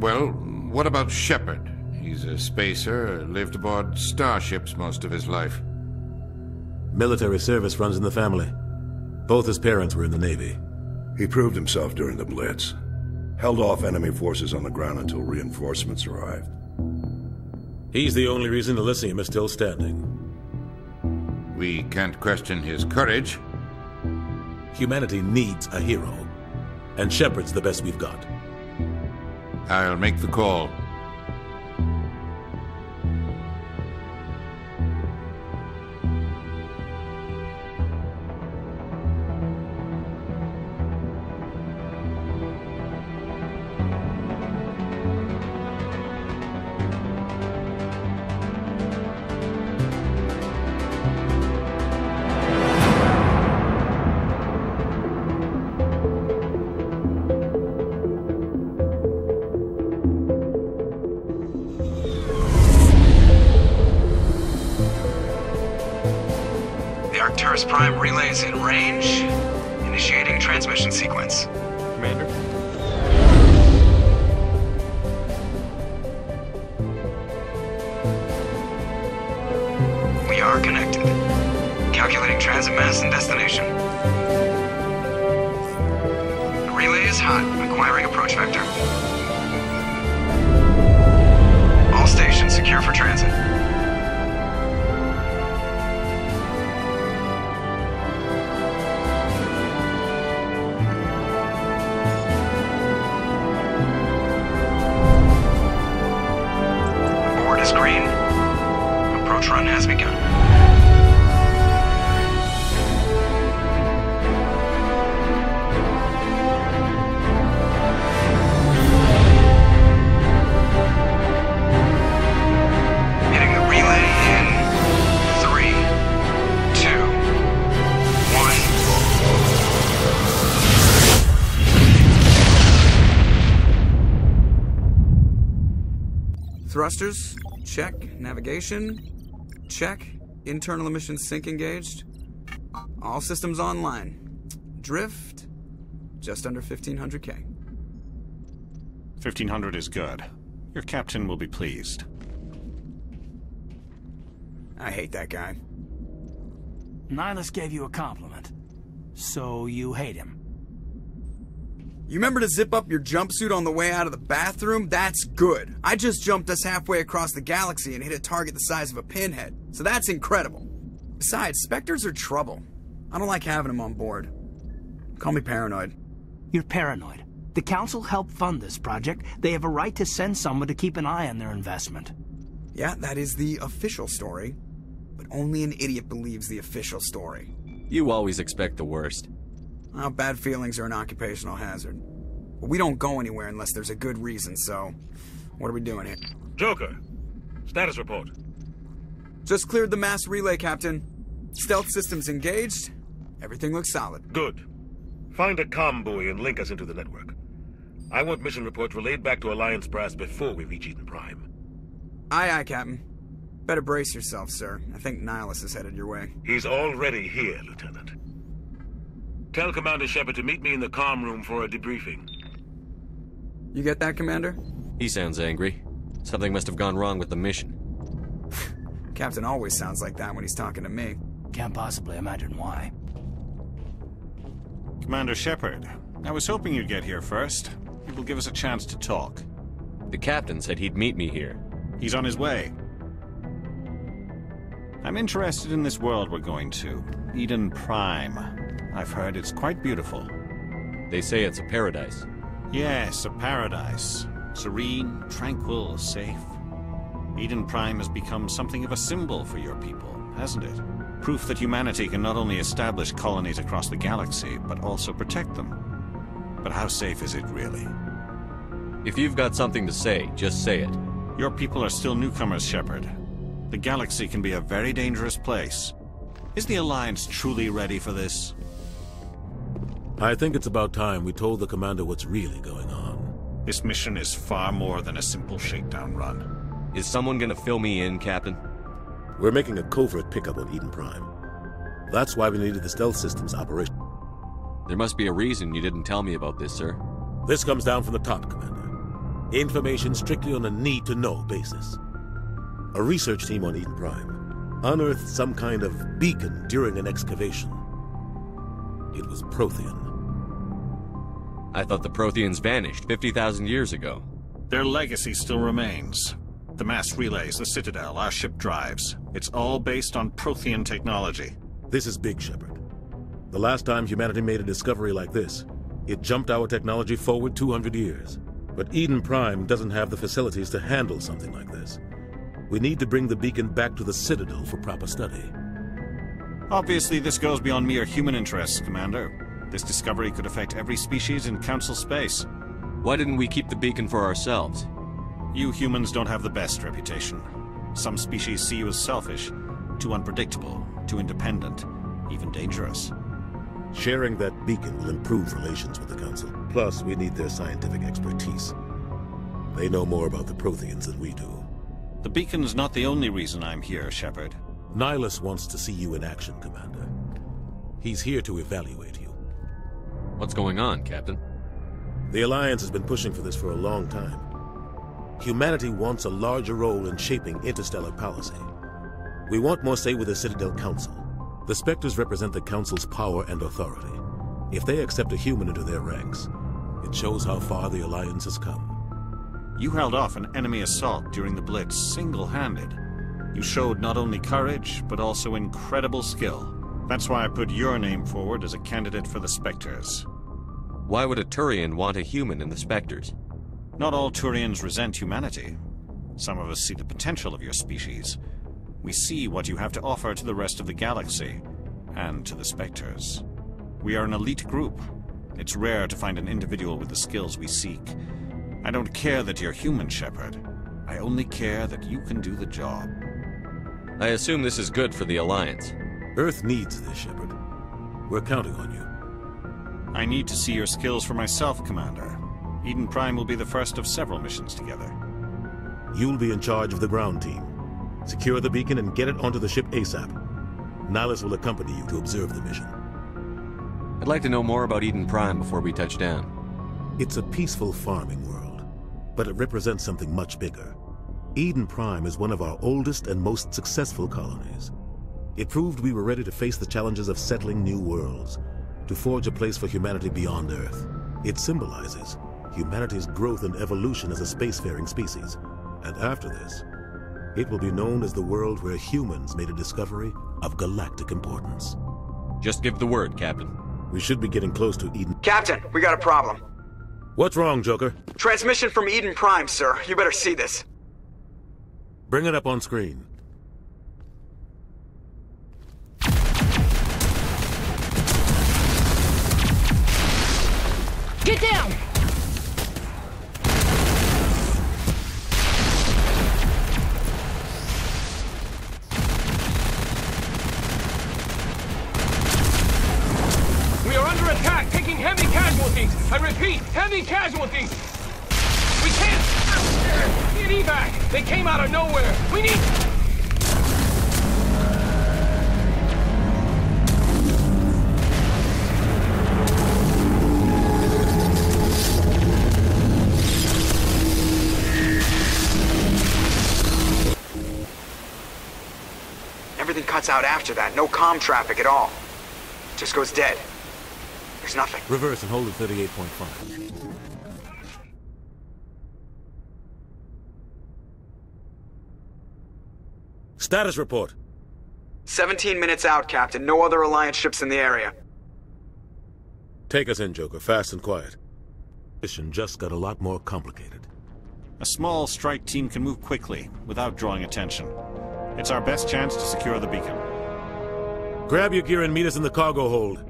Well, what about Shepard? He's a spacer, lived aboard starships most of his life. Military service runs in the family. Both his parents were in the Navy. He proved himself during the Blitz. Held off enemy forces on the ground until reinforcements arrived. He's the only reason Elysium is still standing. We can't question his courage. Humanity needs a hero. And Shepard's the best we've got. I'll make the call. Prime relays in range. Initiating transmission sequence. Commander? We are connected. Calculating transit mass and destination. The relay is hot. Acquiring approach vector. All stations secure for transit. Green. Approach run has begun. Hitting the relay in 3, 2, 1. Thrusters. Check. Navigation. Check. Internal emission sync engaged. All systems online. Drift. Just under 1500K. 1500 is good. Your captain will be pleased. I hate that guy. Nihilus gave you a compliment. So you hate him. You remember to zip up your jumpsuit on the way out of the bathroom? That's good. I just jumped us halfway across the galaxy and hit a target the size of a pinhead. So that's incredible. Besides, Spectres are trouble. I don't like having them on board. Call me paranoid. You're paranoid. The Council helped fund this project. They have a right to send someone to keep an eye on their investment. Yeah, that is the official story. But only an idiot believes the official story. You always expect the worst. Well, bad feelings are an occupational hazard. But we don't go anywhere unless there's a good reason, so... What are we doing here? Joker, status report. Just cleared the mass relay, Captain. Stealth systems engaged. Everything looks solid. Good. Find a comm buoy and link us into the network. I want mission reports relayed back to Alliance brass before we reach Eden Prime. Aye, aye, Captain. Better brace yourself, sir. I think Nihilus is headed your way. He's already here, Lieutenant. Tell Commander Shepard to meet me in the comm room for a debriefing. You get that, Commander? He sounds angry. Something must have gone wrong with the mission. Captain always sounds like that when he's talking to me. Can't possibly imagine why. Commander Shepard, I was hoping you'd get here first. It will give us a chance to talk. The captain said he'd meet me here. He's on his way. I'm interested in this world we're going to. Eden Prime. I've heard it's quite beautiful. They say it's a paradise. Yes, a paradise. Serene, tranquil, safe. Eden Prime has become something of a symbol for your people, hasn't it? Proof that humanity can not only establish colonies across the galaxy, but also protect them. But how safe is it really? If you've got something to say, just say it. Your people are still newcomers, Shepard. The galaxy can be a very dangerous place. Is the Alliance truly ready for this? I think it's about time we told the commander what's really going on. This mission is far more than a simple shakedown run. Is someone gonna fill me in, Captain? We're making a covert pickup on Eden Prime. That's why we needed the stealth systems operation. There must be a reason you didn't tell me about this, sir. This comes down from the top, Commander. Information strictly on a need-to-know basis. A research team on Eden Prime unearthed some kind of beacon during an excavation. It was Prothean. I thought the Protheans vanished 50,000 years ago. Their legacy still remains. The mass relays, the Citadel, our ship drives. It's all based on Prothean technology. This is big, Shepard. The last time humanity made a discovery like this, it jumped our technology forward 200 years. But Eden Prime doesn't have the facilities to handle something like this. We need to bring the beacon back to the Citadel for proper study. Obviously, this goes beyond mere human interests, Commander. This discovery could affect every species in Council space. Why didn't we keep the beacon for ourselves? You humans don't have the best reputation. Some species see you as selfish, too unpredictable, too independent, even dangerous. Sharing that beacon will improve relations with the Council. Plus, we need their scientific expertise. They know more about the Protheans than we do. The beacon's not the only reason I'm here, Shepard. Nihilus wants to see you in action, Commander. He's here to evaluate you. What's going on, Captain? The Alliance has been pushing for this for a long time. Humanity wants a larger role in shaping interstellar policy. We want more say with the Citadel Council. The Spectres represent the Council's power and authority. If they accept a human into their ranks, it shows how far the Alliance has come. You held off an enemy assault during the Blitz single-handed. You showed not only courage, but also incredible skill. That's why I put your name forward as a candidate for the Spectres. Why would a Turian want a human in the Spectres? Not all Turians resent humanity. Some of us see the potential of your species. We see what you have to offer to the rest of the galaxy, and to the Spectres. We are an elite group. It's rare to find an individual with the skills we seek. I don't care that you're human, Shepard. I only care that you can do the job. I assume this is good for the Alliance. Earth needs this, Shepard. We're counting on you. I need to see your skills for myself, Commander. Eden Prime will be the first of several missions together. You'll be in charge of the ground team. Secure the beacon and get it onto the ship ASAP. Nihilus will accompany you to observe the mission. I'd like to know more about Eden Prime before we touch down. It's a peaceful farming world, but it represents something much bigger. Eden Prime is one of our oldest and most successful colonies. It proved we were ready to face the challenges of settling new worlds, to forge a place for humanity beyond Earth. It symbolizes humanity's growth and evolution as a spacefaring species. And after this, it will be known as the world where humans made a discovery of galactic importance. Just give the word, Captain. We should be getting close to Eden. Captain, we got a problem. What's wrong, Joker? Transmission from Eden Prime, sir. You better see this. Bring it up on screen. Get down! We are under attack, taking heavy casualties. I repeat, heavy casualties. We can't get evac. They came out of nowhere. We need... Everything cuts out after that. No comm traffic at all. Just goes dead. There's nothing. Reverse and hold at 38.5. Status report. 17 minutes out, Captain. No other Alliance ships in the area. Take us in, Joker. Fast and quiet. Mission just got a lot more complicated. A small strike team can move quickly, without drawing attention. It's our best chance to secure the beacon. Grab your gear and meet us in the cargo hold.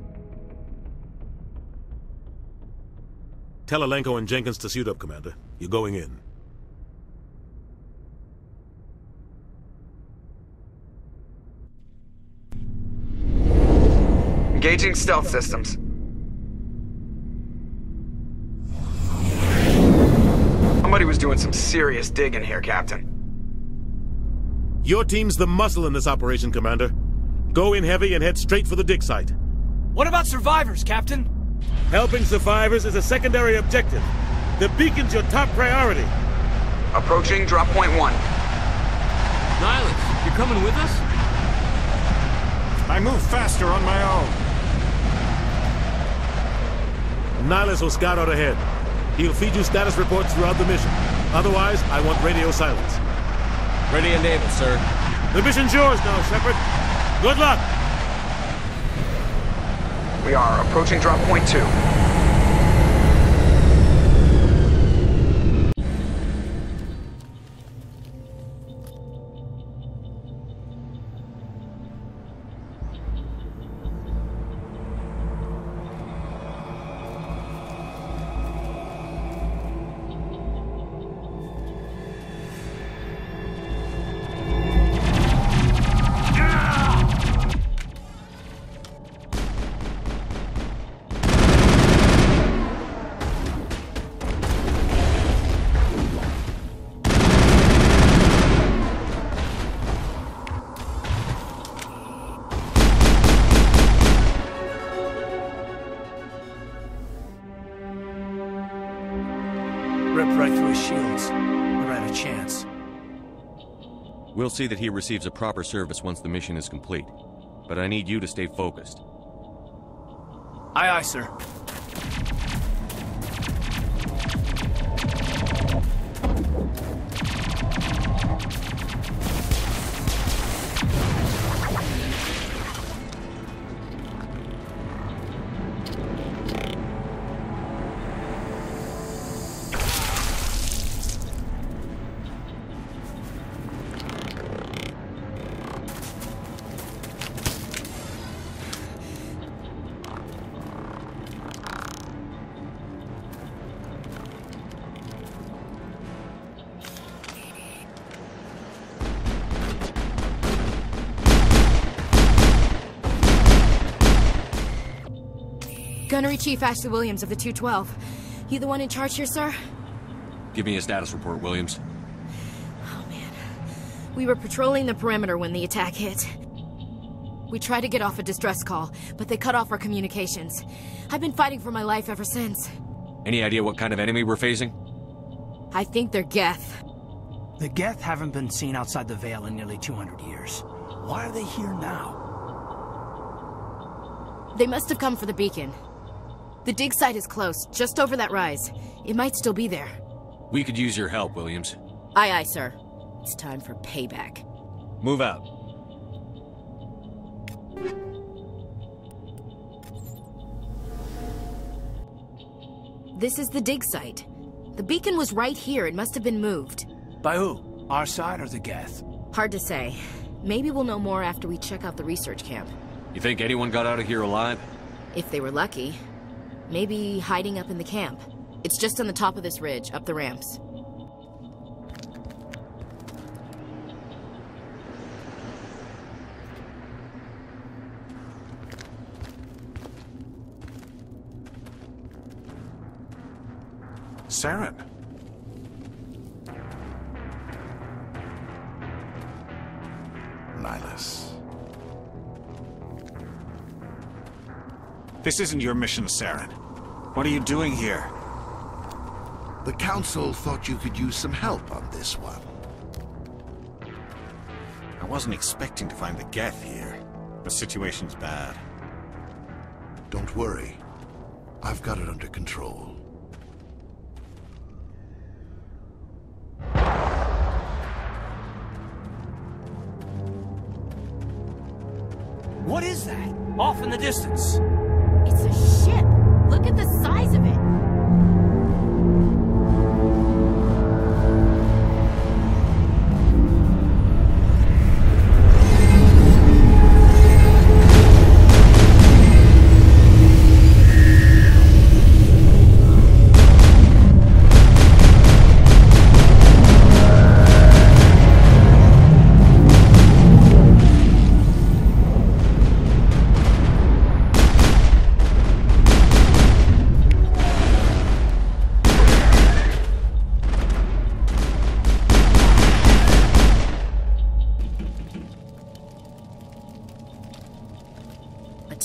Tell Alenko and Jenkins to suit up, Commander. You're going in. Engaging stealth systems. Somebody was doing some serious digging here, Captain. Your team's the muscle in this operation, Commander. Go in heavy and head straight for the dig site. What about survivors, Captain? Helping survivors is a secondary objective. The beacon's your top priority. Approaching drop point 1. Nihilus, you're coming with us? I move faster on my own. Nihilus will scout out ahead. He'll feed you status reports throughout the mission. Otherwise, I want radio silence. Ready and able, sir. The mission's yours now, Shepard. Good luck! We are approaching drop point 2. Ripped right through his shields. Never had a chance. We'll see that he receives a proper service once the mission is complete. But I need you to stay focused. Aye, aye, sir. Gunnery Chief Ashley Williams of the 212. You the one in charge here, sir? Give me a status report, Williams. Oh, man. We were patrolling the perimeter when the attack hit. We tried to get off a distress call, but they cut off our communications. I've been fighting for my life ever since. Any idea what kind of enemy we're facing? I think they're Geth. The Geth haven't been seen outside the Veil in nearly 200 years. Why are they here now? They must have come for the beacon. The dig site is close, just over that rise. It might still be there. We could use your help, Williams. Aye, aye, sir. It's time for payback. Move out. This is the dig site. The beacon was right here. It must have been moved. By who? Our side or the Geth? Hard to say. Maybe we'll know more after we check out the research camp. You think anyone got out of here alive? If they were lucky. Maybe hiding up in the camp. It's just on the top of this ridge, up the ramps. Saren. Nihilus. This isn't your mission, Saren. What are you doing here? The Council thought you could use some help on this one. I wasn't expecting to find the Geth here. The situation's bad. Don't worry. I've got it under control. What is that? Off in the distance. It's a ship. Look at the size of it.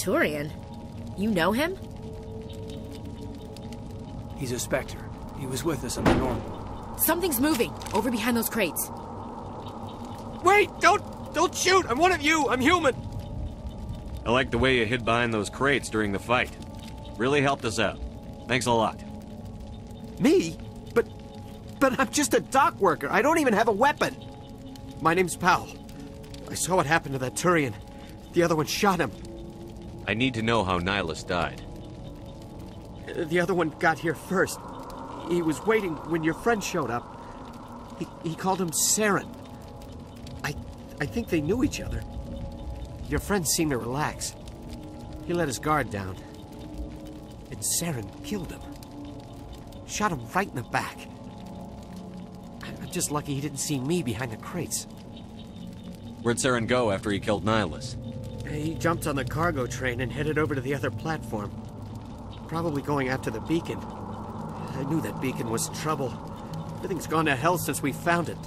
Turian? You know him? He's a Spectre. He was with us on the normal. Something's moving, over behind those crates. Wait! Don't shoot! I'm one of you! I'm human! I like the way you hid behind those crates during the fight. Really helped us out. Thanks a lot. Me? But I'm just a dock worker. I don't even have a weapon. My name's Powell. I saw what happened to that Turian. The other one shot him. I need to know how Nihilus died. The other one got here first. He was waiting when your friend showed up. He called him Saren. I think they knew each other. Your friend seemed to relax. He let his guard down. And Saren killed him. Shot him right in the back. I'm just lucky he didn't see me behind the crates. Where'd Saren go after he killed Nihilus? He jumped on the cargo train and headed over to the other platform. Probably going after the beacon. I knew that beacon was trouble. Everything's gone to hell since we found it.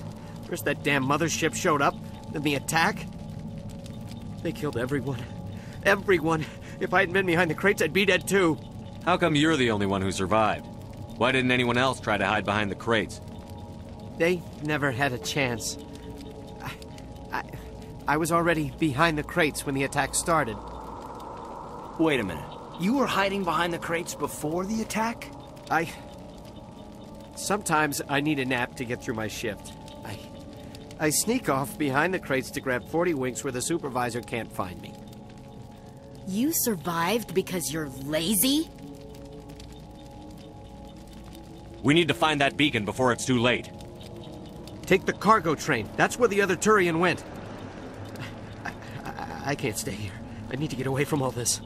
First that damn mothership showed up, then the attack. They killed everyone. Everyone. If I hadn't been behind the crates, I'd be dead too. How come you're the only one who survived? Why didn't anyone else try to hide behind the crates? They never had a chance. I was already behind the crates when the attack started. Wait a minute. You were hiding behind the crates before the attack? Sometimes I need a nap to get through my shift. I sneak off behind the crates to grab 40 winks where the supervisor can't find me. You survived because you're lazy? We need to find that beacon before it's too late. Take the cargo train. That's where the other Turian went. I can't stay here. I need to get away from all this.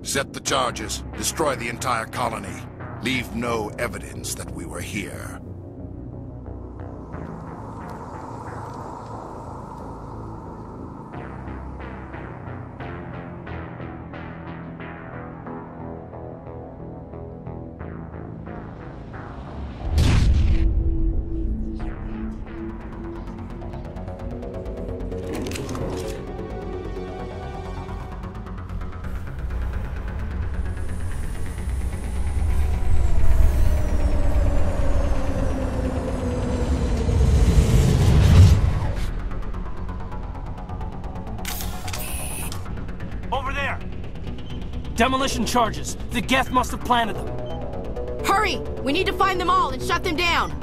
Set the charges. Destroy the entire colony. Leave no evidence that we were here. Demolition charges. The Geth must have planted them. Hurry! We need to find them all and shut them down!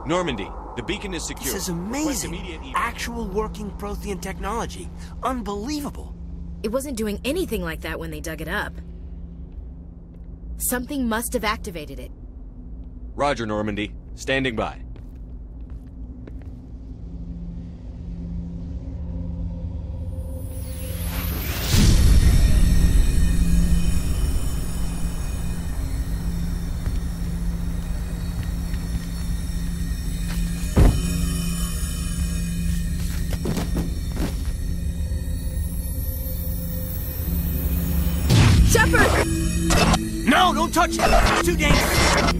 Normandy, the beacon is secure. This is amazing. Actual working Prothean technology. Unbelievable. It wasn't doing anything like that when they dug it up. Something must have activated it. Roger, Normandy. Standing by. Shepard! No, don't touch it! It's too dangerous!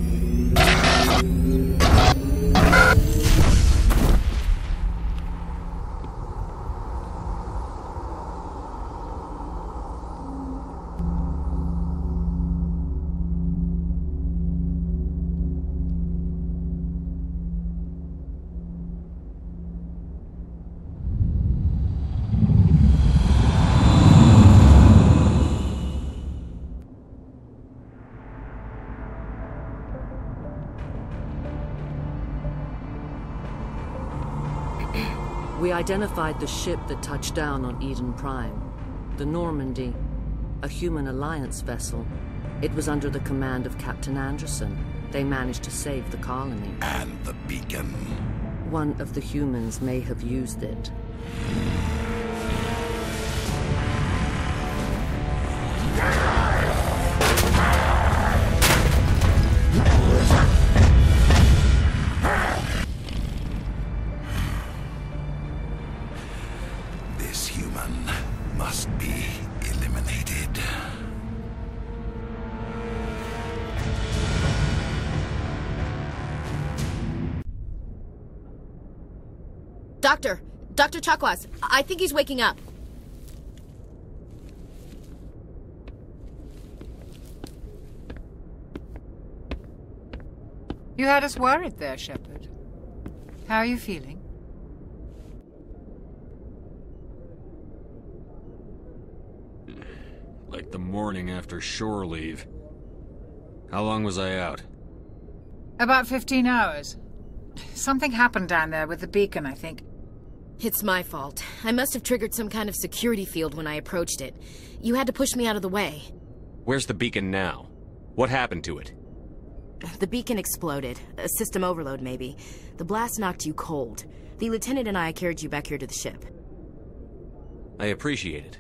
We identified the ship that touched down on Eden Prime. The Normandy, a human alliance vessel. It was under the command of Captain Anderson. They managed to save the colony. And the beacon. One of the humans may have used it. This human must be eliminated. Dr. Chakwas, I think he's waking up. You had us worried there, Shepard. How are you feeling? Like the morning after shore leave. How long was I out? About 15 hours. Something happened down there with the beacon, I think. It's my fault. I must have triggered some kind of security field when I approached it. You had to push me out of the way. Where's the beacon now? What happened to it? The beacon exploded. A system overload, maybe. The blast knocked you cold. The lieutenant and I carried you back here to the ship. I appreciate it.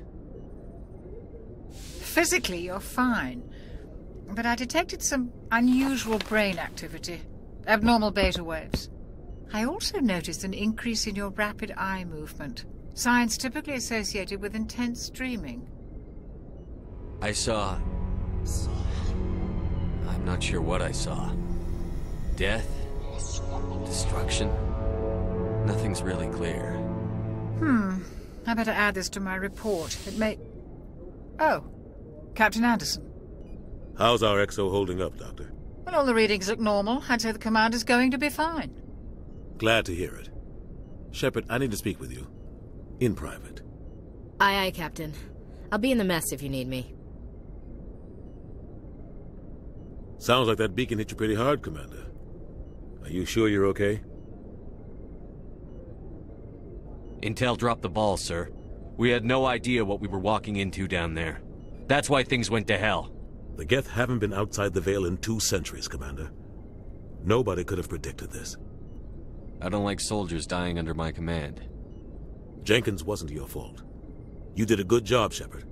Physically, you're fine. But I detected some unusual brain activity. Abnormal beta waves. I also noticed an increase in your rapid eye movement. Signs typically associated with intense dreaming. I saw... I'm not sure what I saw. Death? Destruction? Nothing's really clear. I better add this to my report. It may... Oh, Captain Anderson. How's our XO holding up, Doctor? Well, all the readings look normal. I'd say the commander's going to be fine. Glad to hear it. Shepard, I need to speak with you. In private. Aye, Captain. I'll be in the mess if you need me. Sounds like that beacon hit you pretty hard, Commander. Are you sure you're okay? Intel dropped the ball, sir. We had no idea what we were walking into down there. That's why things went to hell. The Geth haven't been outside the Veil in 2 centuries, Commander. Nobody could have predicted this. I don't like soldiers dying under my command. Jenkins wasn't your fault. You did a good job, Shepard.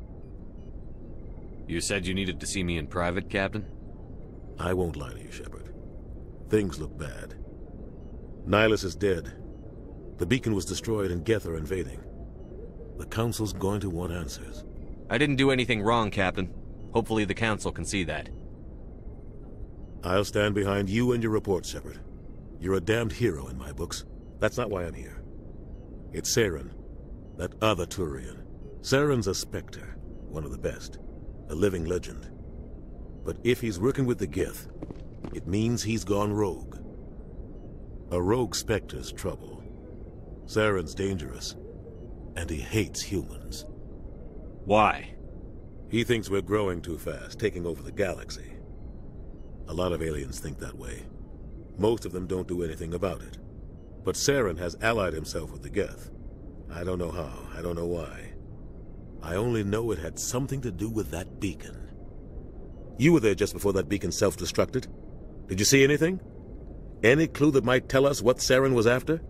You said you needed to see me in private, Captain? I won't lie to you, Shepard. Things look bad. Nihilus is dead. The beacon was destroyed and Geth are invading. The Council's going to want answers. I didn't do anything wrong, Captain. Hopefully the Council can see that. I'll stand behind you and your report, Shepard. You're a damned hero in my books. That's not why I'm here. It's Saren, that other Turian. Saren's a Spectre, one of the best. A living legend. But if he's working with the Geth, it means he's gone rogue. A rogue Spectre's trouble. Saren's dangerous, and he hates humans. Why? He thinks we're growing too fast, taking over the galaxy. A lot of aliens think that way. Most of them don't do anything about it. But Saren has allied himself with the Geth. I don't know how, I don't know why. I only know it had something to do with that beacon. You were there just before that beacon self-destructed. Did you see anything? Any clue that might tell us what Saren was after?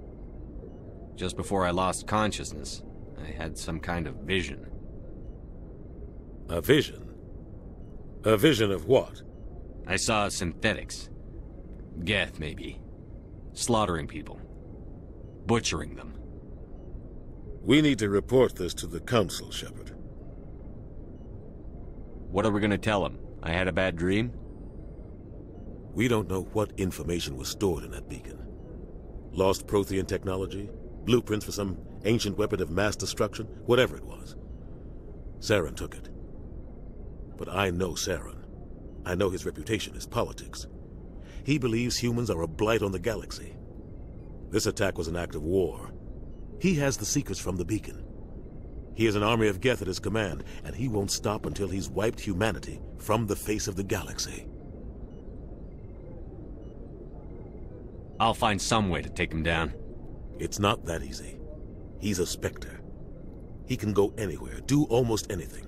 Just before I lost consciousness, I had some kind of vision. A vision? A vision of what? I saw synthetics. Geth, maybe. Slaughtering people. Butchering them. We need to report this to the Council, Shepard. What are we gonna tell them? I had a bad dream? We don't know what information was stored in that beacon. Lost Prothean technology? Blueprints for some ancient weapon of mass destruction? Whatever it was. Saren took it. But I know Saren. I know his reputation is politics. He believes humans are a blight on the galaxy. This attack was an act of war. He has the secrets from the beacon. He has an army of Geth at his command, and he won't stop until he's wiped humanity from the face of the galaxy. I'll find some way to take him down. It's not that easy. He's a Spectre. He can go anywhere, do almost anything.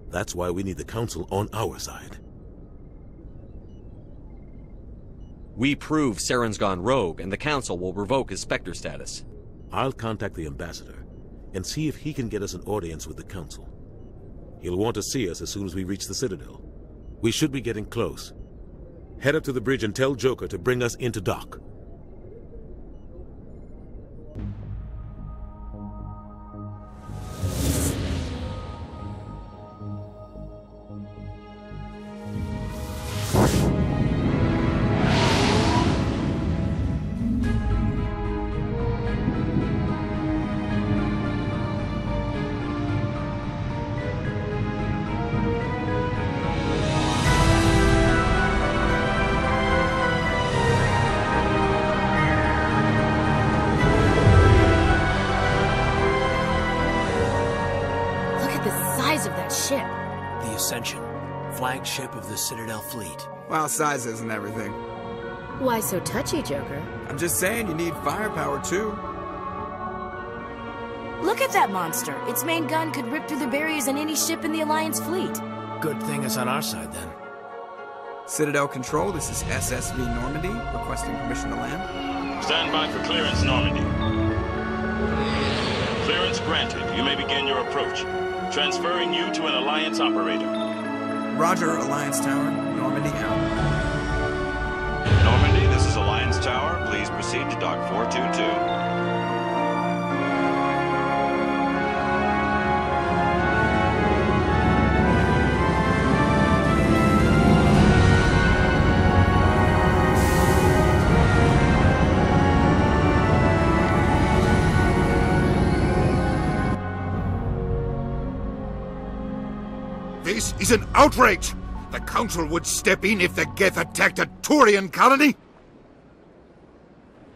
That's why we need the Council on our side. We prove Saren's gone rogue, and the Council will revoke his Spectre status. I'll contact the Ambassador and see if he can get us an audience with the Council. He'll want to see us as soon as we reach the Citadel. We should be getting close. Head up to the bridge and tell Joker to bring us into dock. Flagship of the Citadel fleet. Well, size isn't everything. Why so touchy, Joker? I'm just saying you need firepower, too. Look at that monster. Its main gun could rip through the barriers in any ship in the Alliance fleet. Good thing it's on our side, then. Citadel Control, this is SSV Normandy, requesting permission to land. Stand by for clearance, Normandy. Clearance granted. You may begin your approach. Transferring you to an Alliance operator. Roger, Alliance Tower. Normandy out. Normandy, this is Alliance Tower. Please proceed to Dock 422. This is an outrage! The Council would step in if the Geth attacked a Turian colony?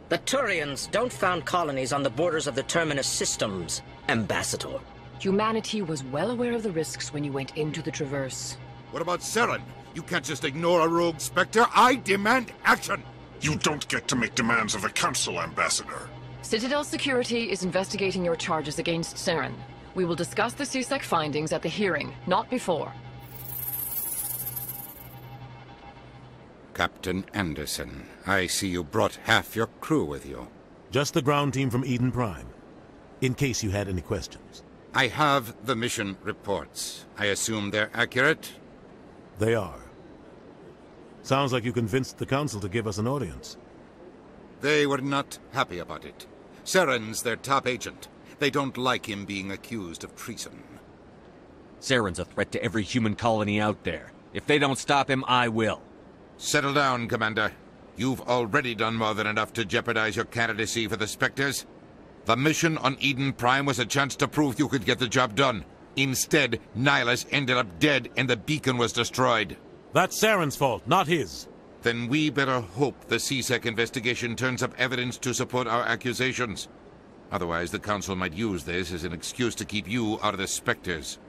The Turians don't found colonies on the borders of the Terminus systems, Ambassador. Humanity was well aware of the risks when you went into the Traverse. What about Saren? You can't just ignore a rogue Spectre. I demand action! You don't get to make demands of the Council, Ambassador. Citadel Security is investigating your charges against Saren. We will discuss the CSEC findings at the hearing, not before. Captain Anderson, I see you brought half your crew with you. Just the ground team from Eden Prime, in case you had any questions. I have the mission reports. I assume they're accurate? They are. Sounds like you convinced the Council to give us an audience. They were not happy about it. Saren's their top agent. They don't like him being accused of treason. Saren's a threat to every human colony out there. If they don't stop him, I will. Settle down, Commander. You've already done more than enough to jeopardize your candidacy for the Spectres. The mission on Eden Prime was a chance to prove you could get the job done. Instead, Nihilus ended up dead and the beacon was destroyed. That's Saren's fault, not his. Then we better hope the CSEC investigation turns up evidence to support our accusations. Otherwise, the Council might use this as an excuse to keep you out of the Spectres.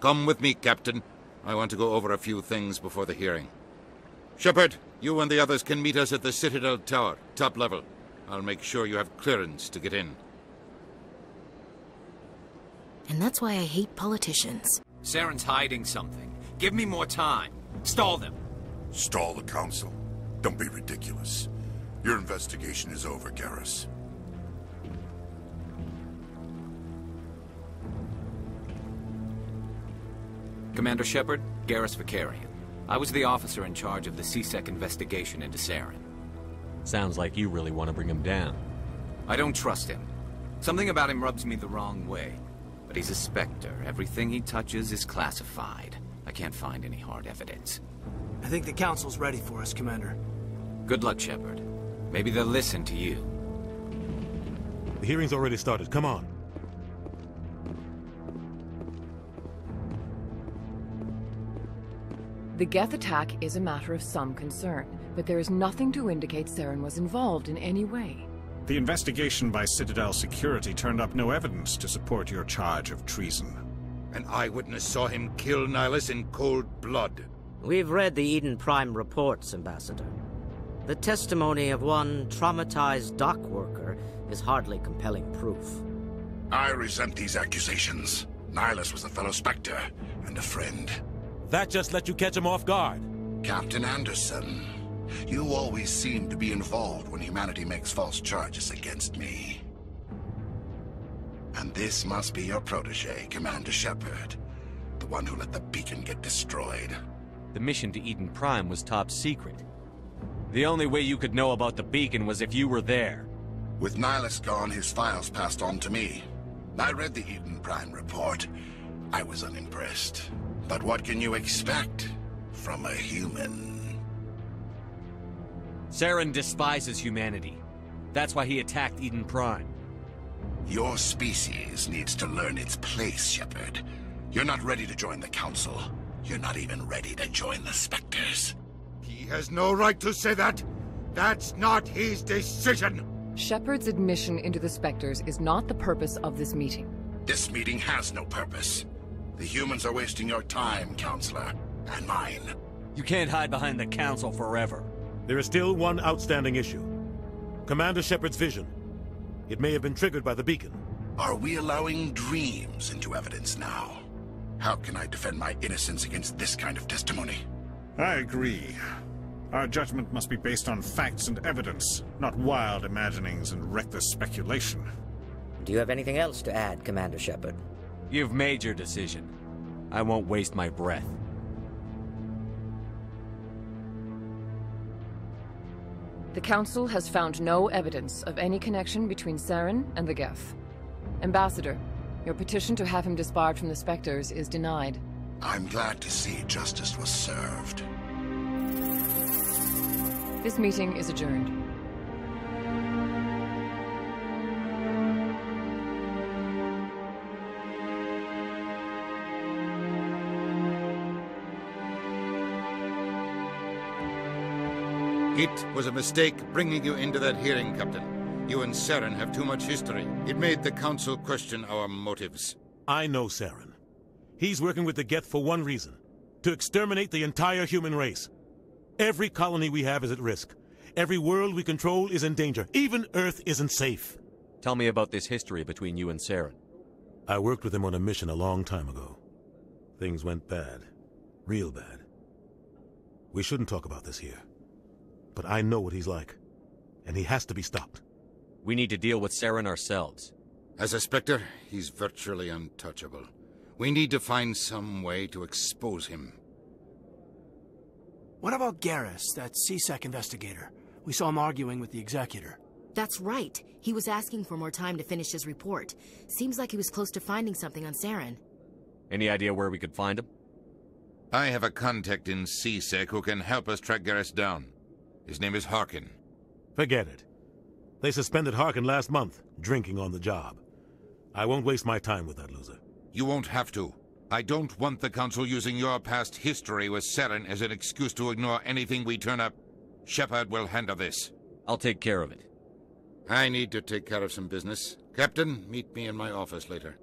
Come with me, Captain. I want to go over a few things before the hearing. Shepard, you and the others can meet us at the Citadel Tower, top level. I'll make sure you have clearance to get in. And that's why I hate politicians. Saren's hiding something. Give me more time. Stall them. Stall the Council? Don't be ridiculous. Your investigation is over, Garrus. Commander Shepard, Garrus Vicarian. I was the officer in charge of the CSEC investigation into Saren. Sounds like you really want to bring him down. I don't trust him. Something about him rubs me the wrong way. But he's a Spectre. Everything he touches is classified. I can't find any hard evidence. I think the Council's ready for us, Commander. Good luck, Shepard. Maybe they'll listen to you. The hearing's already started. Come on. The Geth attack is a matter of some concern, but there is nothing to indicate Saren was involved in any way. The investigation by Citadel Security turned up no evidence to support your charge of treason. An eyewitness saw him kill Nihilus in cold blood. We've read the Eden Prime reports, Ambassador. The testimony of one traumatized dock worker is hardly compelling proof. I resent these accusations. Nihilus was a fellow Spectre and a friend. That just let you catch him off guard. Captain Anderson, you always seem to be involved when humanity makes false charges against me. And this must be your protege, Commander Shepard. The one who let the beacon get destroyed. The mission to Eden Prime was top secret. The only way you could know about the beacon was if you were there. With Nihilus gone, his files passed on to me. I read the Eden Prime report. I was unimpressed. But what can you expect from a human? Saren despises humanity. That's why he attacked Eden Prime. Your species needs to learn its place, Shepard. You're not ready to join the Council. You're not even ready to join the Spectres. He has no right to say that. That's not his decision. Shepard's admission into the Spectres is not the purpose of this meeting. This meeting has no purpose. The humans are wasting your time, Counselor, and mine. You can't hide behind the Council forever. There is still one outstanding issue. Commander Shepard's vision. It may have been triggered by the beacon. Are we allowing dreams into evidence now? How can I defend my innocence against this kind of testimony? I agree. Our judgment must be based on facts and evidence, not wild imaginings and reckless speculation. Do you have anything else to add, Commander Shepard? You've made your decision. I won't waste my breath. The Council has found no evidence of any connection between Saren and the Geth. Ambassador, your petition to have him disbarred from the Spectres is denied. I'm glad to see justice was served. This meeting is adjourned. It was a mistake bringing you into that hearing, Captain. You and Saren have too much history. It made the Council question our motives. I know Saren. He's working with the Geth for one reason. To exterminate the entire human race. Every colony we have is at risk. Every world we control is in danger. Even Earth isn't safe. Tell me about this history between you and Saren. I worked with him on a mission a long time ago. Things went bad. Real bad. We shouldn't talk about this here. But I know what he's like. And he has to be stopped. We need to deal with Saren ourselves. As a Spectre, he's virtually untouchable. We need to find some way to expose him. What about Garrus, that CSEC investigator? We saw him arguing with the Executor. That's right. He was asking for more time to finish his report. Seems like he was close to finding something on Saren. Any idea where we could find him? I have a contact in CSEC who can help us track Garrus down. His name is Harkin. Forget it. They suspended Harkin last month, drinking on the job. I won't waste my time with that loser. You won't have to. I don't want the Council using your past history with Saren as an excuse to ignore anything we turn up. Shepard will handle this. I'll take care of it. I need to take care of some business. Captain, meet me in my office later.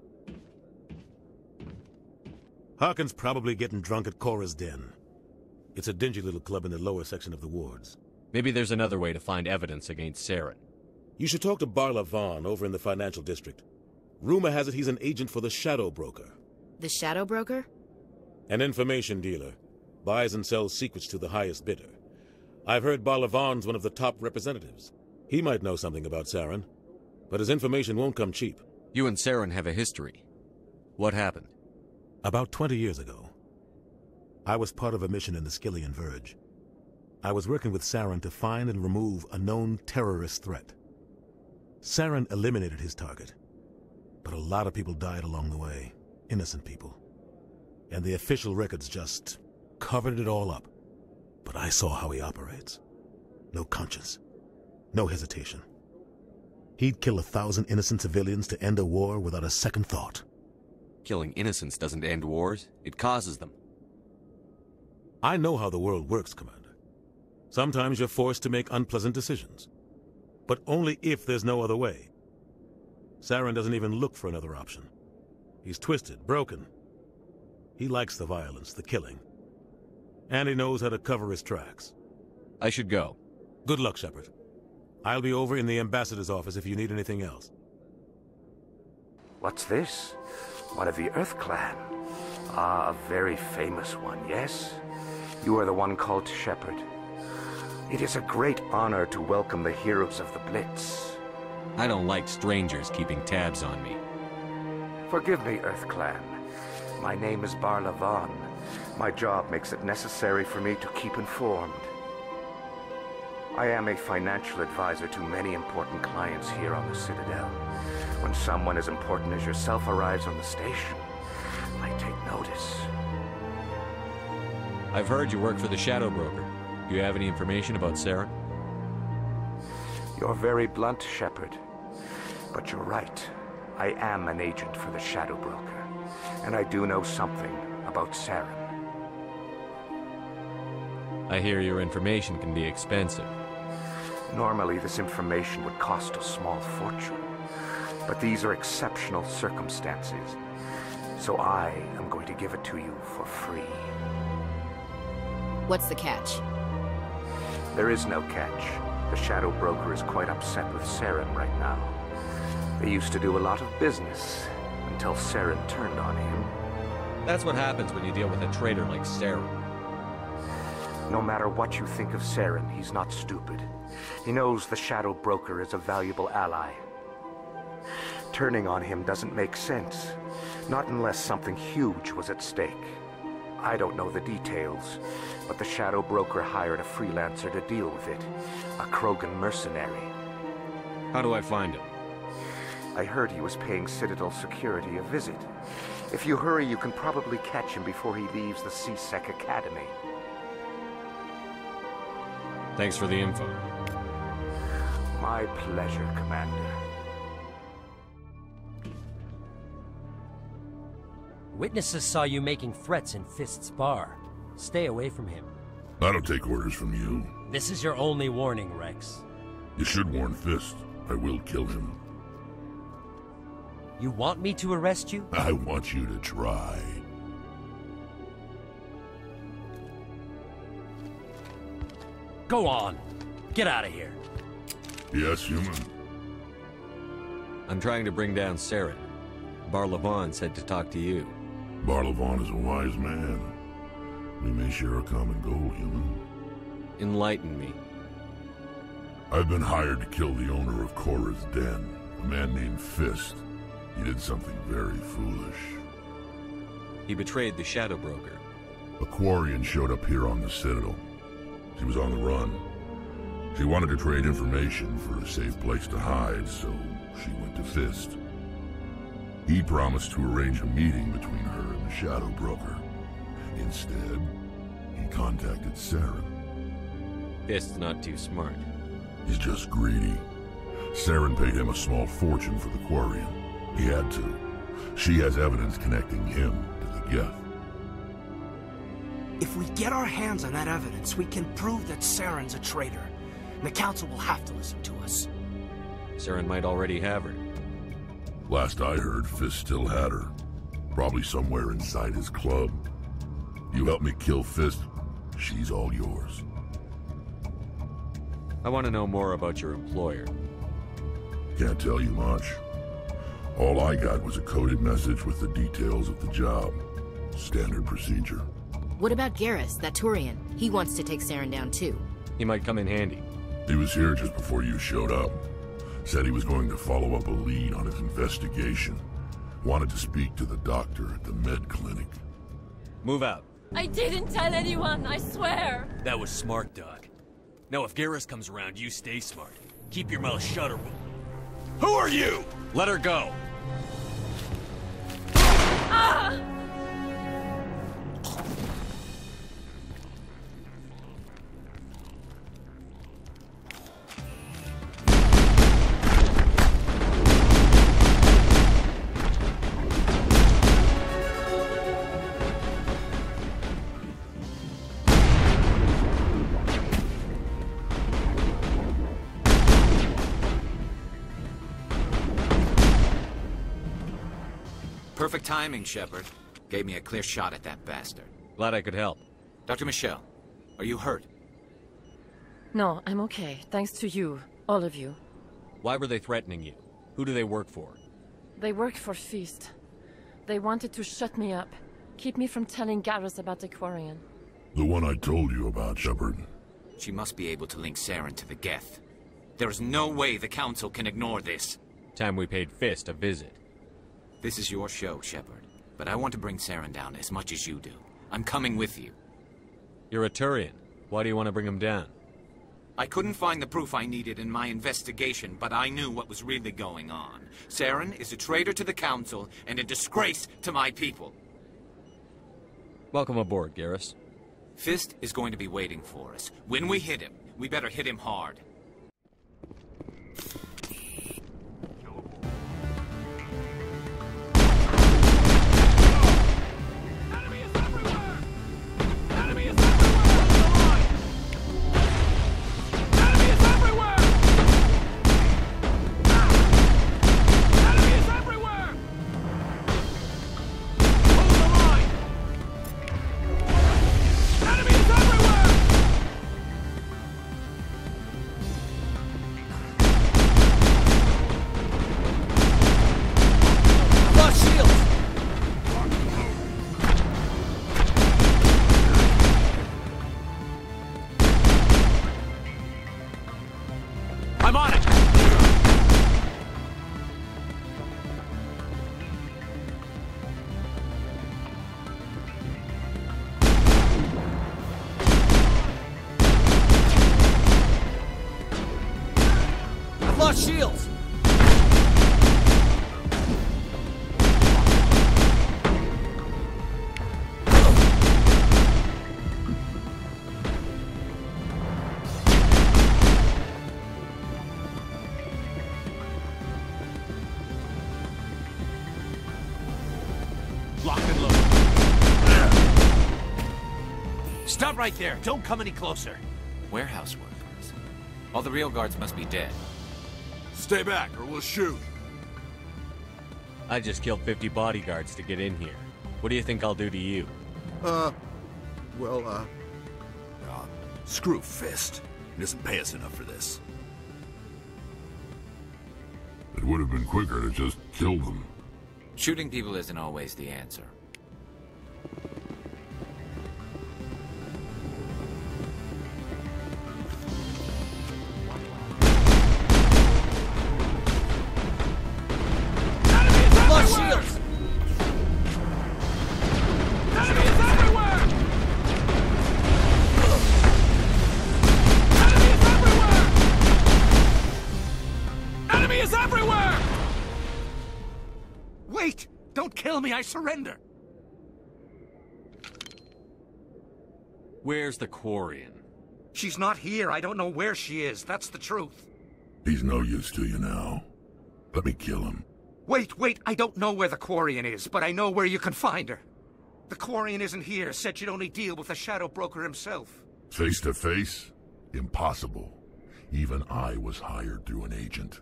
Harkin's probably getting drunk at Cora's Den. It's a dingy little club in the lower section of the wards. Maybe there's another way to find evidence against Saren. You should talk to Barla Vaughn over in the financial district. Rumor has it he's an agent for the Shadow Broker. The Shadow Broker? An information dealer. Buys and sells secrets to the highest bidder. I've heard Barla Vaughn's one of the top representatives. He might know something about Saren, but his information won't come cheap. You and Saren have a history. What happened? About 20 years ago, I was part of a mission in the Skillian Verge. I was working with Saren to find and remove a known terrorist threat. Saren eliminated his target, but a lot of people died along the way. Innocent people. And the official records just covered it all up. But I saw how he operates. No conscience. No hesitation. He'd kill 1,000 innocent civilians to end a war without a second thought. Killing innocents doesn't end wars. It causes them. I know how the world works, Commander. Sometimes you're forced to make unpleasant decisions. But only if there's no other way. Saren doesn't even look for another option. He's twisted, broken. He likes the violence, the killing. And he knows how to cover his tracks. I should go. Good luck, Shepard. I'll be over in the ambassador's office if you need anything else. What's this? One of the Earth Clan. Ah, a very famous one, yes? You are the one called Shepard. It is a great honor to welcome the heroes of the Blitz. I don't like strangers keeping tabs on me. Forgive me, Earth Clan. My name is Barla Vaughn. My job makes it necessary for me to keep informed. I am a financial advisor to many important clients here on the Citadel. When someone as important as yourself arrives on the station, I take notice. I've heard you work for the Shadow Broker. Do you have any information about Saren? You're very blunt, Shepard. But you're right. I am an agent for the Shadow Broker. And I do know something about Saren. I hear your information can be expensive. Normally, this information would cost a small fortune. But these are exceptional circumstances. So I am going to give it to you for free. What's the catch? There is no catch. The Shadow Broker is quite upset with Saren right now. They used to do a lot of business until Saren turned on him. That's what happens when you deal with a traitor like Saren. No matter what you think of Saren, he's not stupid. He knows the Shadow Broker is a valuable ally. Turning on him doesn't make sense. Not unless something huge was at stake. I don't know the details, but the Shadow Broker hired a freelancer to deal with it. A Krogan mercenary. How do I find him? I heard he was paying Citadel security a visit. If you hurry, you can probably catch him before he leaves the C-Sec Academy. Thanks for the info. My pleasure, Commander. Witnesses saw you making threats in Fist's bar. Stay away from him. I don't take orders from you. This is your only warning, Rex. You should warn Fist. I will kill him. You want me to arrest you? I want you to try. Go on. Get out of here. Yes, human. I'm trying to bring down Saren. Barla Vaughn said to talk to you. Barla Vaughn is a wise man. We may share a common goal, human. Enlighten me. I've been hired to kill the owner of Cora's Den, a man named Fist. He did something very foolish. He betrayed the Shadow Broker. A Quarian showed up here on the Citadel. She was on the run. She wanted to trade information for a safe place to hide, so she went to Fist. He promised to arrange a meeting between her and the Shadow Broker. Instead, he contacted Saren. Fist's not too smart. He's just greedy. Saren paid him a small fortune for the Quarian. He had to. She has evidence connecting him to the Geth. If we get our hands on that evidence, we can prove that Saren's a traitor. And the Council will have to listen to us. Saren might already have her. Last I heard, Fist still had her. Probably somewhere inside his club. You help me kill Fist, she's all yours. I want to know more about your employer. Can't tell you much. All I got was a coded message with the details of the job. Standard procedure. What about Garrus, that Turian? He wants to take Saren down too. He might come in handy. He was here just before you showed up. Said he was going to follow up a lead on his investigation. Wanted to speak to the doctor at the med clinic. Move out. I didn't tell anyone, I swear. That was smart, Doc. Now if Garrus comes around, you stay smart. Keep your mouth shut or... Who are you? Let her go. Ah! Perfect timing, Shepard. Gave me a clear shot at that bastard. Glad I could help. Dr. Michelle, are you hurt? No, I'm okay. Thanks to you. All of you. Why were they threatening you? Who do they work for? They work for Fist. They wanted to shut me up, keep me from telling Garrus about the Quarian. The one I told you about, Shepard. She must be able to link Saren to the Geth. There is no way the Council can ignore this. Time we paid Fist a visit. This is your show, Shepard. But I want to bring Saren down as much as you do. I'm coming with you. You're a Turian. Why do you want to bring him down? I couldn't find the proof I needed in my investigation, but I knew what was really going on. Saren is a traitor to the Council and a disgrace to my people. Welcome aboard, Garrus. Fist is going to be waiting for us. When we hit him, we better hit him hard. I'm on it! I've lost shields! Lock and load. Stop right there. Don't come any closer. Warehouse workers. All the real guards must be dead. Stay back or we'll shoot. I just killed 50 bodyguards to get in here. What do you think I'll do to you? Screw Fist. He doesn't pay us enough for this. It would have been quicker to just kill them. Shooting people isn't always the answer. Lost shields! Enemy is everywhere! Enemy is everywhere! Enemy is everywhere! Wait! Don't kill me, I surrender! Where's the Quarian? She's not here. I don't know where she is. That's the truth. He's no use to you now. Let me kill him. Wait. I don't know where the Quarian is, but I know where you can find her. The Quarian isn't here. Said she'd only deal with the Shadow Broker himself. Face to face? Impossible. Even I was hired through an agent.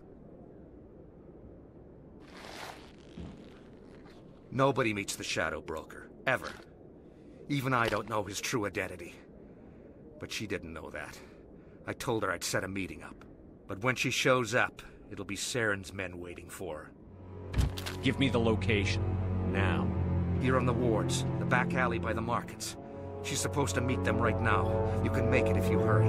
Nobody meets the Shadow Broker, ever. Even I don't know his true identity. But she didn't know that. I told her I'd set a meeting up. But when she shows up, it'll be Saren's men waiting for her. Give me the location. Now. Here on the wards, the back alley by the markets. She's supposed to meet them right now. You can make it if you hurry.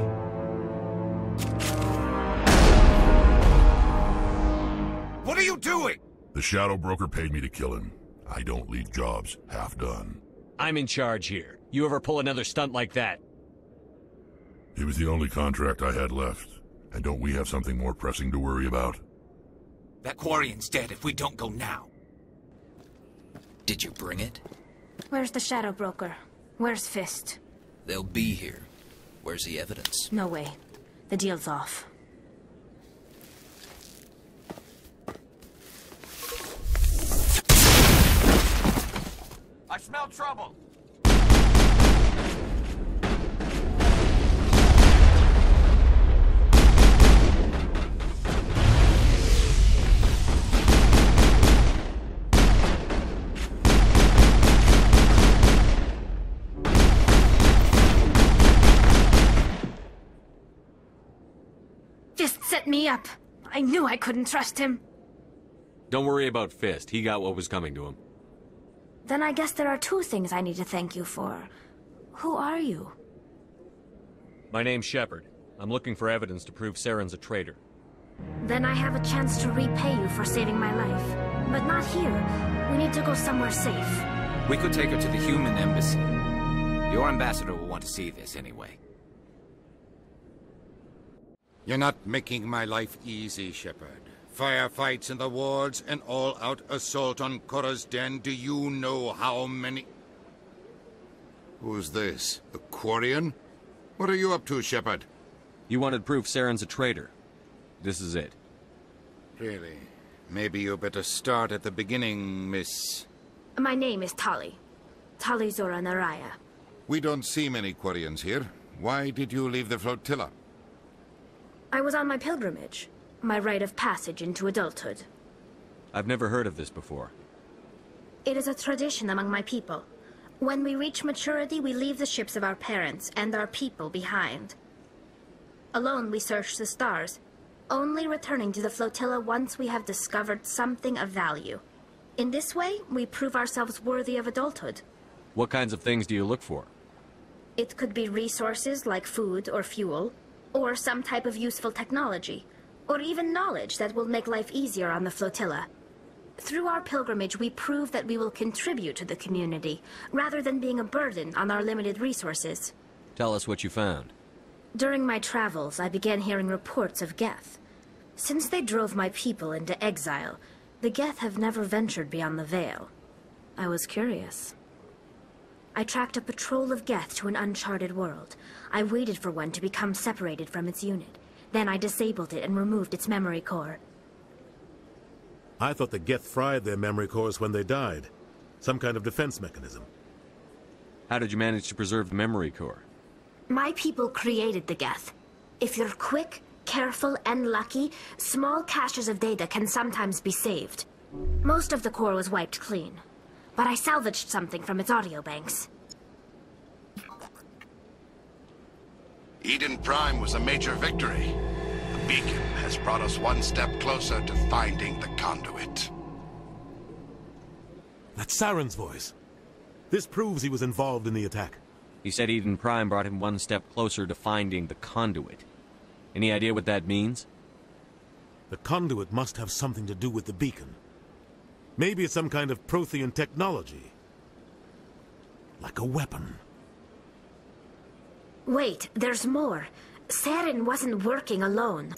What are you doing? The Shadow Broker paid me to kill him. I don't leave jobs half done. I'm in charge here. You ever pull another stunt like that? It was the only contract I had left. And don't we have something more pressing to worry about? That Quarian's dead if we don't go now. Did you bring it? Where's the Shadow Broker? Where's Fist? They'll be here. Where's the evidence? No way. The deal's off. I smell trouble! Fist set me up. I knew I couldn't trust him. Don't worry about Fist. He got what was coming to him. Then I guess there are two things I need to thank you for. Who are you? My name's Shepard. I'm looking for evidence to prove Saren's a traitor. Then I have a chance to repay you for saving my life. But not here. We need to go somewhere safe. We could take her to the human embassy. Your ambassador will want to see this anyway. You're not making my life easy, Shepard. Firefights in the wards, an all-out assault on Korra's den. Do you know how many... Who's this? A Quarian? What are you up to, Shepard? You wanted proof Saren's a traitor. This is it. Really? Maybe you better start at the beginning, Miss... My name is Tali. Tali Zora Naraya. We don't see many Quarians here. Why did you leave the flotilla? I was on my pilgrimage. My rite of passage into adulthood. I've never heard of this before. It is a tradition among my people. When we reach maturity, we leave the ships of our parents and our people behind. Alone, we search the stars, only returning to the flotilla once we have discovered something of value. In this way, we prove ourselves worthy of adulthood. What kinds of things do you look for? It could be resources like food or fuel, or some type of useful technology, or even knowledge that will make life easier on the flotilla. Through our pilgrimage, we prove that we will contribute to the community, rather than being a burden on our limited resources. Tell us what you found. During my travels, I began hearing reports of Geth. Since they drove my people into exile, the Geth have never ventured beyond the Veil. I was curious. I tracked a patrol of Geth to an uncharted world. I waited for one to become separated from its unit. Then I disabled it and removed its memory core. I thought the Geth fried their memory cores when they died. Some kind of defense mechanism. How did you manage to preserve the memory core? My people created the Geth. If you're quick, careful, and lucky, small caches of data can sometimes be saved. Most of the core was wiped clean, but I salvaged something from its audio banks. Eden Prime was a major victory. The beacon has brought us one step closer to finding the conduit. That's Saren's voice. This proves he was involved in the attack. He said Eden Prime brought him one step closer to finding the conduit. Any idea what that means? The conduit must have something to do with the beacon. Maybe it's some kind of Prothean technology. Like a weapon. Wait, there's more. Saren wasn't working alone.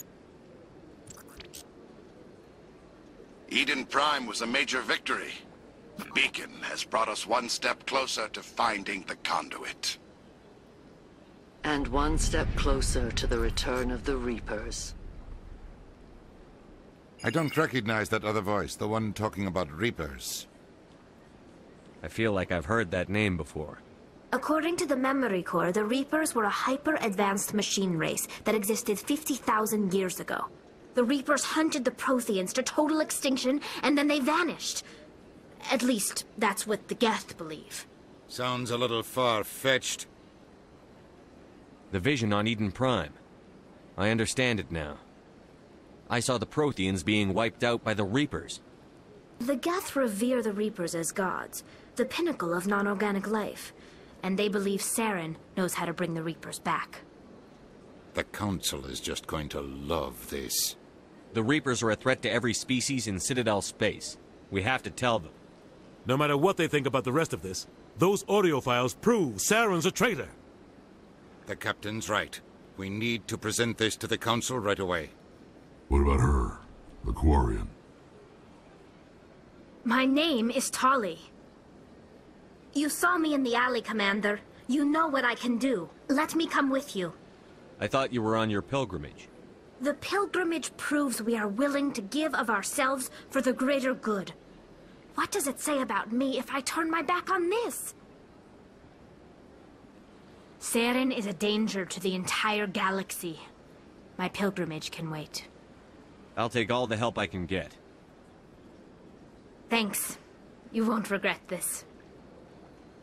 Eden Prime was a major victory. The beacon has brought us one step closer to finding the conduit. And one step closer to the return of the Reapers. I don't recognize that other voice, the one talking about Reapers. I feel like I've heard that name before. According to the memory core, the Reapers were a hyper-advanced machine race that existed 50,000 years ago. The Reapers hunted the Protheans to total extinction, and then they vanished. At least, that's what the Geth believe. Sounds a little far-fetched. The vision on Eden Prime. I understand it now. I saw the Protheans being wiped out by the Reapers. The Geth revere the Reapers as gods, the pinnacle of non-organic life. And they believe Saren knows how to bring the Reapers back. The Council is just going to love this. The Reapers are a threat to every species in Citadel space. We have to tell them. No matter what they think about the rest of this, those audio files prove Saren's a traitor. The Captain's right. We need to present this to the Council right away. What about her? The Quarian? My name is Tali. You saw me in the alley, Commander. You know what I can do. Let me come with you. I thought you were on your pilgrimage. The pilgrimage proves we are willing to give of ourselves for the greater good. What does it say about me if I turn my back on this? Saren is a danger to the entire galaxy. My pilgrimage can wait. I'll take all the help I can get. Thanks. You won't regret this.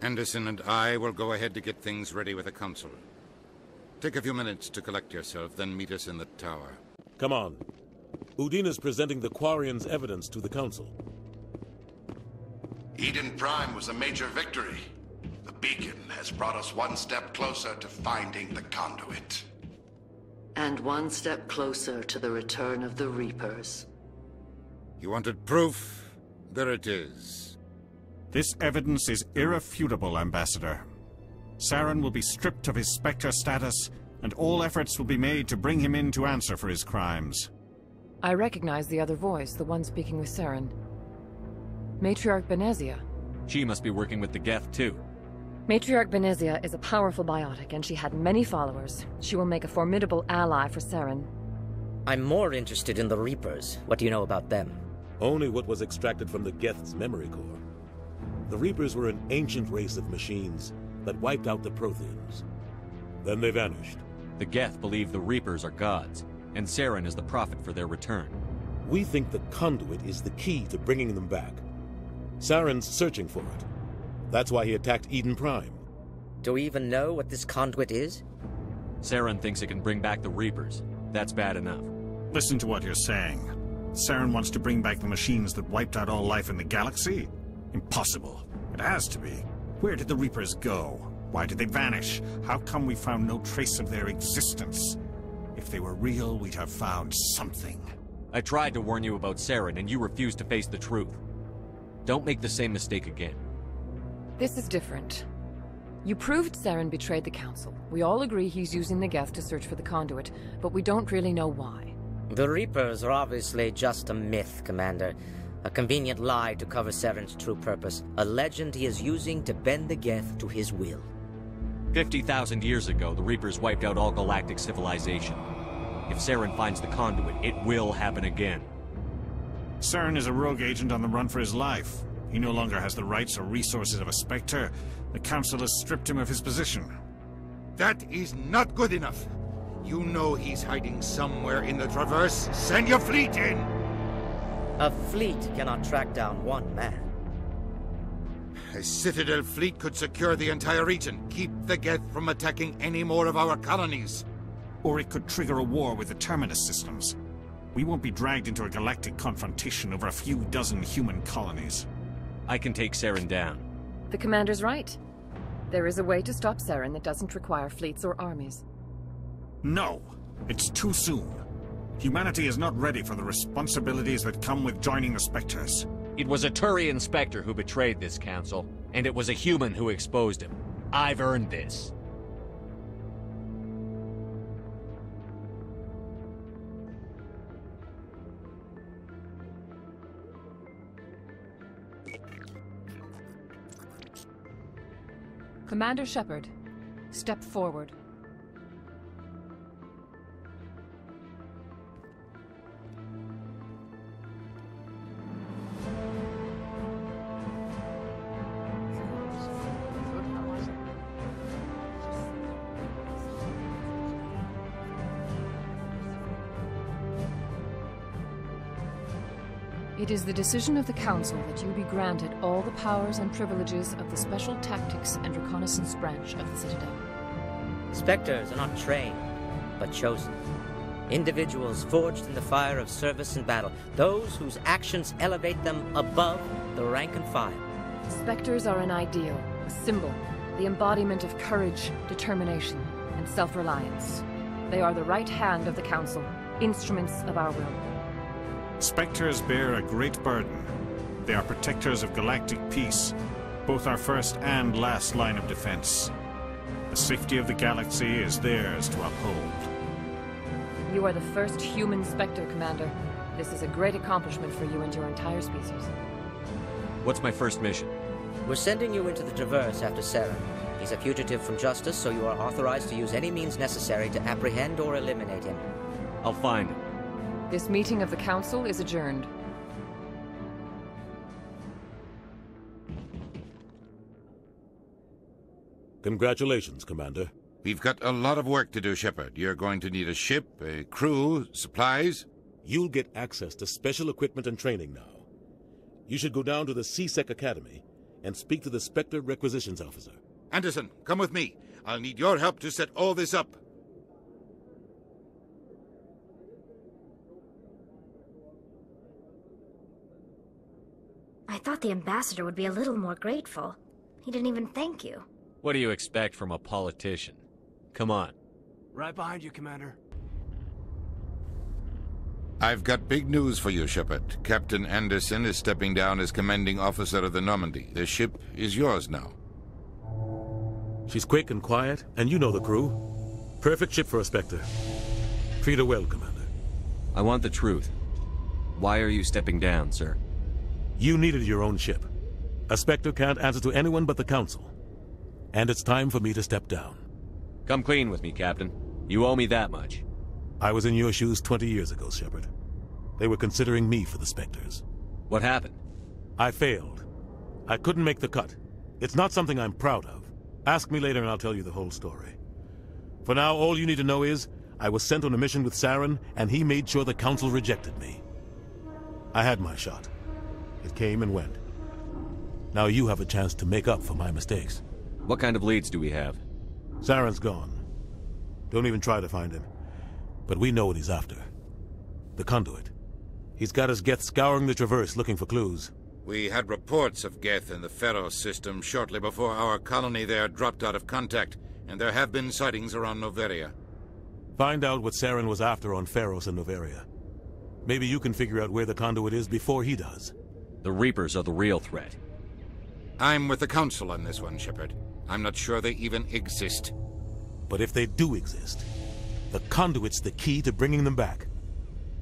Anderson and I will go ahead to get things ready with the Council. Take a few minutes to collect yourself, then meet us in the tower. Come on. Udina's presenting the Quarians' evidence to the Council. Eden Prime was a major victory. The beacon has brought us one step closer to finding the conduit. And one step closer to the return of the Reapers. You wanted proof? There it is. This evidence is irrefutable, Ambassador. Saren will be stripped of his Spectre status, and all efforts will be made to bring him in to answer for his crimes. I recognize the other voice, the one speaking with Saren. Matriarch Benezia. She must be working with the Geth, too. Matriarch Benezia is a powerful biotic, and she had many followers. She will make a formidable ally for Saren. I'm more interested in the Reapers. What do you know about them? Only what was extracted from the Geth's memory core. The Reapers were an ancient race of machines that wiped out the Protheans. Then they vanished. The Geth believe the Reapers are gods, and Saren is the prophet for their return. We think the conduit is the key to bringing them back. Saren's searching for it. That's why he attacked Eden Prime. Do we even know what this conduit is? Saren thinks it can bring back the Reapers. That's bad enough. Listen to what you're saying. Saren wants to bring back the machines that wiped out all life in the galaxy? Impossible. It has to be. Where did the Reapers go? Why did they vanish? How come we found no trace of their existence? If they were real, we'd have found something. I tried to warn you about Saren, and you refused to face the truth. Don't make the same mistake again. This is different. You proved Saren betrayed the Council. We all agree he's using the Geth to search for the conduit, but we don't really know why. The Reapers are obviously just a myth, Commander. A convenient lie to cover Saren's true purpose. A legend he is using to bend the Geth to his will. 50,000 years ago, the Reapers wiped out all galactic civilization. If Saren finds the conduit, it will happen again. Saren is a rogue agent on the run for his life. He no longer has the rights or resources of a Spectre. The Council has stripped him of his position. That is not good enough. You know he's hiding somewhere in the Traverse. Send your fleet in! A fleet cannot track down one man. A Citadel fleet could secure the entire region, keep the Geth from attacking any more of our colonies. Or it could trigger a war with the Terminus systems. We won't be dragged into a galactic confrontation over a few dozen human colonies. I can take Saren down. The Commander's right. There is a way to stop Saren that doesn't require fleets or armies. No! It's too soon. Humanity is not ready for the responsibilities that come with joining the Spectres. It was a Turian Spectre who betrayed this council, and it was a human who exposed him. I've earned this. Commander Shepard, step forward. It is the decision of the Council that you be granted all the powers and privileges of the Special Tactics and Reconnaissance branch of the Citadel. Spectres are not trained, but chosen. Individuals forged in the fire of service and battle. Those whose actions elevate them above the rank and file. Spectres are an ideal, a symbol, the embodiment of courage, determination, and self-reliance. They are the right hand of the Council, instruments of our will. Spectres bear a great burden. They are protectors of galactic peace, both our first and last line of defense. The safety of the galaxy is theirs to uphold. You are the first human Spectre, Commander. This is a great accomplishment for you and your entire species. What's my first mission? We're sending you into the Traverse after Saren. He's a fugitive from justice, so you are authorized to use any means necessary to apprehend or eliminate him. I'll find him. This meeting of the Council is adjourned. Congratulations, Commander. We've got a lot of work to do, Shepard. You're going to need a ship, a crew, supplies. You'll get access to special equipment and training now. You should go down to the C-Sec Academy and speak to the Spectre Requisitions Officer. Anderson, come with me. I'll need your help to set all this up. I thought the ambassador would be a little more grateful. He didn't even thank you. What do you expect from a politician? Come on. Right behind you, Commander. I've got big news for you, Shepard. Captain Anderson is stepping down as commanding officer of the Normandy. The ship is yours now. She's quick and quiet, and you know the crew. Perfect ship for a Spectre. Treat her well, Commander. I want the truth. Why are you stepping down, sir? You needed your own ship. A Spectre can't answer to anyone but the Council. And it's time for me to step down. Come clean with me, Captain. You owe me that much. I was in your shoes 20 years ago, Shepard. They were considering me for the Spectres. What happened? I failed. I couldn't make the cut. It's not something I'm proud of. Ask me later and I'll tell you the whole story. For now, all you need to know is, I was sent on a mission with Saren, and he made sure the Council rejected me. I had my shot. It came and went. Now you have a chance to make up for my mistakes. What kind of leads do we have? Saren's gone. Don't even try to find him. But we know what he's after. The conduit. He's got his Geth scouring the Traverse looking for clues. We had reports of Geth in the Pharos system shortly before our colony there dropped out of contact, and there have been sightings around Noveria. Find out what Saren was after on Pharos and Noveria. Maybe you can figure out where the conduit is before he does. The Reapers are the real threat. I'm with the Council on this one, Shepard. I'm not sure they even exist. But if they do exist, the conduit's the key to bringing them back.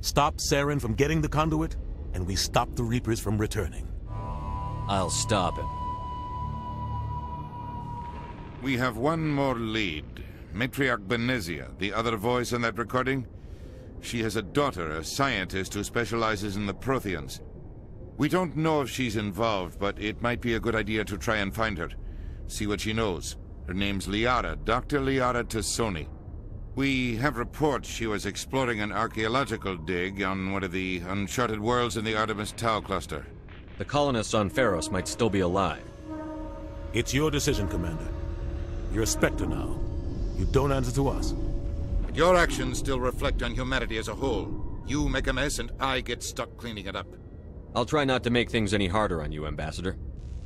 Stop Saren from getting the conduit, and we stop the Reapers from returning. I'll stop him. We have one more lead. Matriarch Benezia, the other voice in that recording. She has a daughter, a scientist who specializes in the Protheans. We don't know if she's involved, but it might be a good idea to try and find her. See what she knows. Her name's Liara, Dr. Liara Tassoni. We have reports she was exploring an archaeological dig on one of the uncharted worlds in the Artemis Tau cluster. The colonists on Pharos might still be alive. It's your decision, Commander. You're a Spectre now. You don't answer to us. But your actions still reflect on humanity as a whole. You make a mess and I get stuck cleaning it up. I'll try not to make things any harder on you, Ambassador.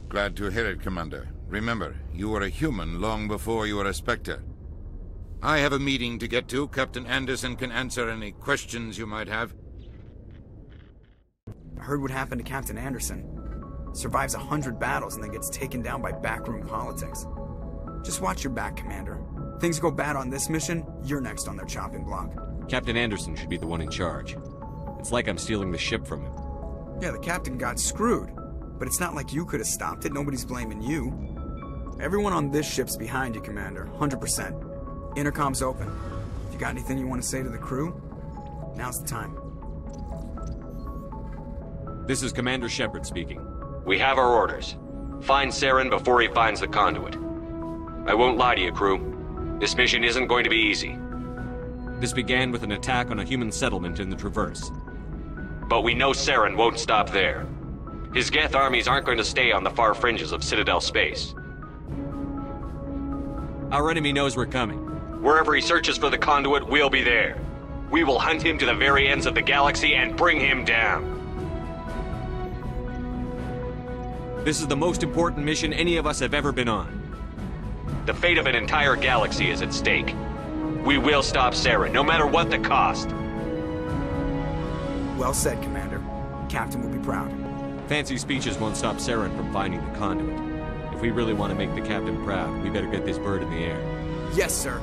Glad to hear it, Commander. Remember, you were a human long before you were a Spectre. I have a meeting to get to. Captain Anderson can answer any questions you might have. I heard what happened to Captain Anderson. Survives 100 battles and then gets taken down by backroom politics. Just watch your back, Commander. Things go bad on this mission, you're next on their chopping block. Captain Anderson should be the one in charge. It's like I'm stealing the ship from him. Yeah, the captain got screwed. But it's not like you could have stopped it. Nobody's blaming you. Everyone on this ship's behind you, Commander. 100%. Intercom's open. If you got anything you want to say to the crew, now's the time. This is Commander Shepard speaking. We have our orders. Find Saren before he finds the conduit. I won't lie to you, crew. This mission isn't going to be easy. This began with an attack on a human settlement in the Traverse. But we know Saren won't stop there. His Geth armies aren't going to stay on the far fringes of Citadel space. Our enemy knows we're coming. Wherever he searches for the conduit, we'll be there. We will hunt him to the very ends of the galaxy and bring him down. This is the most important mission any of us have ever been on. The fate of an entire galaxy is at stake. We will stop Saren, no matter what the cost. Well said, Commander. Captain will be proud. Fancy speeches won't stop Saren from finding the conduit. If we really want to make the captain proud, we better get this bird in the air. Yes, sir.